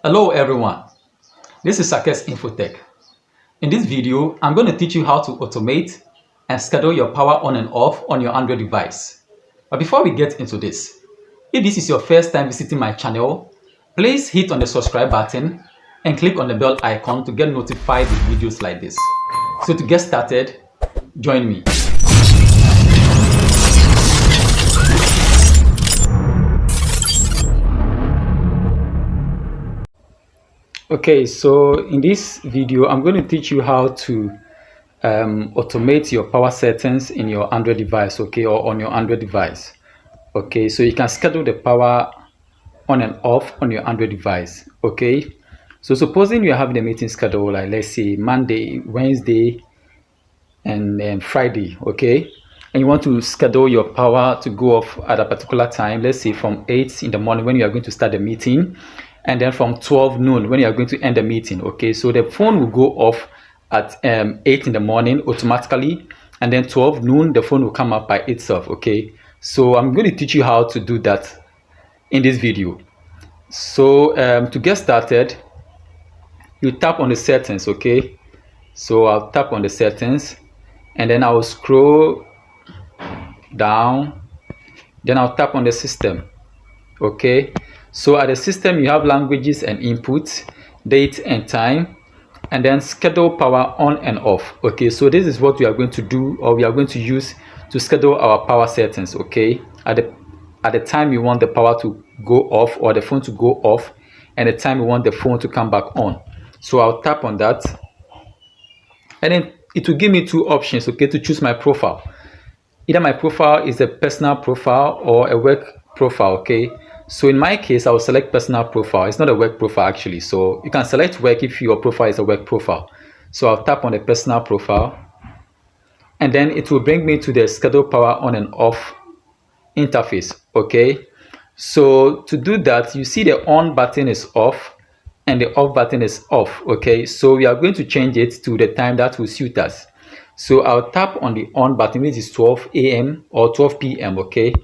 Hello everyone, this is Sakes Infotech. In this video, I'm going to teach you how to automate and schedule your power on and off on your Android device. But before we get into this, if this is your first time visiting my channel, please hit on the subscribe button and click on the bell icon to get notified with videos like this. So to get started, join me. Okay, so in this video, I'm going to teach you how to automate your power settings in your Android device, okay, or on your Android device. Okay, so you can schedule the power on and off on your Android device, okay. So supposing you're having a meeting schedule, like let's say Monday, Wednesday, and Friday, okay, and you want to schedule your power to go off at a particular time, let's say from 8 in the morning when you are going to start the meeting, and then from 12 noon when you are going to end the meeting, okay. So the phone will go off at 8 in the morning automatically, and then 12 noon the phone will come up by itself, okay. So I'm going to teach you how to do that in this video. So to get started, you tap on the settings, okay. So I'll tap on the settings and then I'll scroll down, then I'll tap on the system, okay. So at the system you have languages and inputs, date and time, and then schedule power on and off, okay. So this is what we are going to do, or we are going to use to schedule our power settings, okay. At the time you want the power to go off or the phone to go off, and the time you want the phone to come back on. So I'll tap on that and then it will give me two options, okay, to choose my profile. Either my profile is a personal profile or a work profile, okay. So in my case, I will select personal profile. It's not a work profile actually. So you can select work if your profile is a work profile. So I'll tap on the personal profile and then it will bring me to the schedule power on and off interface, okay. So to do that, you see the on button is off and the off button is off, okay. So we are going to change it to the time that will suit us. So I'll tap on the on button, which is 12 a.m. or 12 p.m, okay.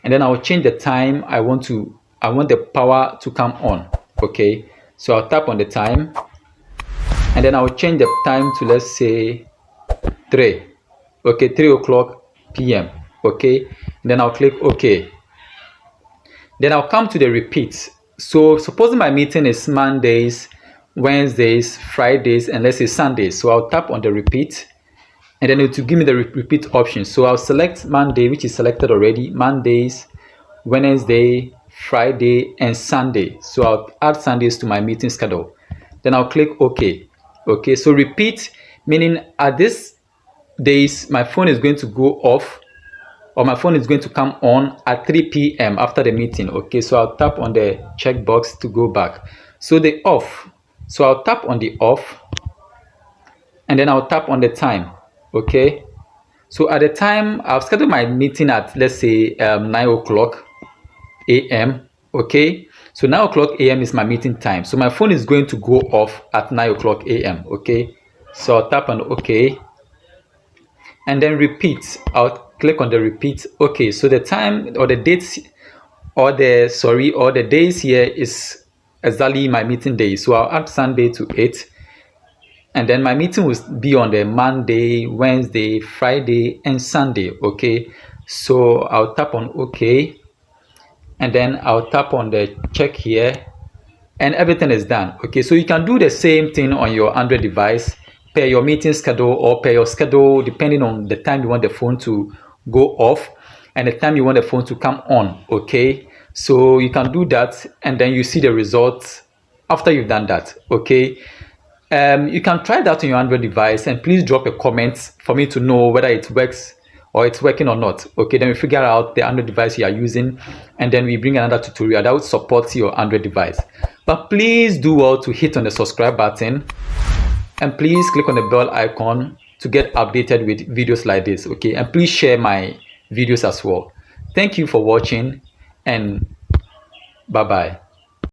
And then I'll change the time I want the power to come on, okay. So I'll tap on the time and then I'll change the time to, let's say 3, okay, 3 o'clock p.m, okay. And then I'll click OK. Then I'll come to the repeat. So supposing my meeting is Mondays, Wednesdays, Fridays, and let's say Sundays. So I'll tap on the repeat and then it will give me the repeat option. So I'll select Monday, which is selected already, Mondays, Wednesday, Friday, and Sunday. So I'll add Sundays to my meeting schedule. Then I'll click OK. Okay, so repeat, meaning at this days my phone is going to go off or my phone is going to come on at 3 p.m. after the meeting, okay. So I'll tap on the checkbox to go back. So the off, so I'll tap on the off and then I'll tap on the time, okay. So at the time I've scheduled my meeting at, let's say 9 o'clock a.m, okay. So 9 o'clock a.m. is my meeting time, so my phone is going to go off at 9 o'clock a.m, okay. So I'll tap on OK and then repeat. I'll click on the repeat, okay. So the time or the dates or the days here is exactly my meeting day. So I'll add Sunday to 8 and then my meeting will be on the Monday, Wednesday, Friday, and Sunday, okay. So I'll tap on OK and then I'll tap on the check here and everything is done, okay. So you can do the same thing on your Android device per your meeting schedule or per your schedule, depending on the time you want the phone to go off and the time you want the phone to come on, okay. So you can do that and then you see the results after you've done that, okay. You can try that on your Android device and please drop a comment for me to know whether it works or it's working or not, okay. Then we figure out the Android device you are using and then we bring another tutorial that would support your Android device. But please do well to hit on the subscribe button and please click on the bell icon to get updated with videos like this, okay. And please share my videos as well. Thank you for watching and bye bye.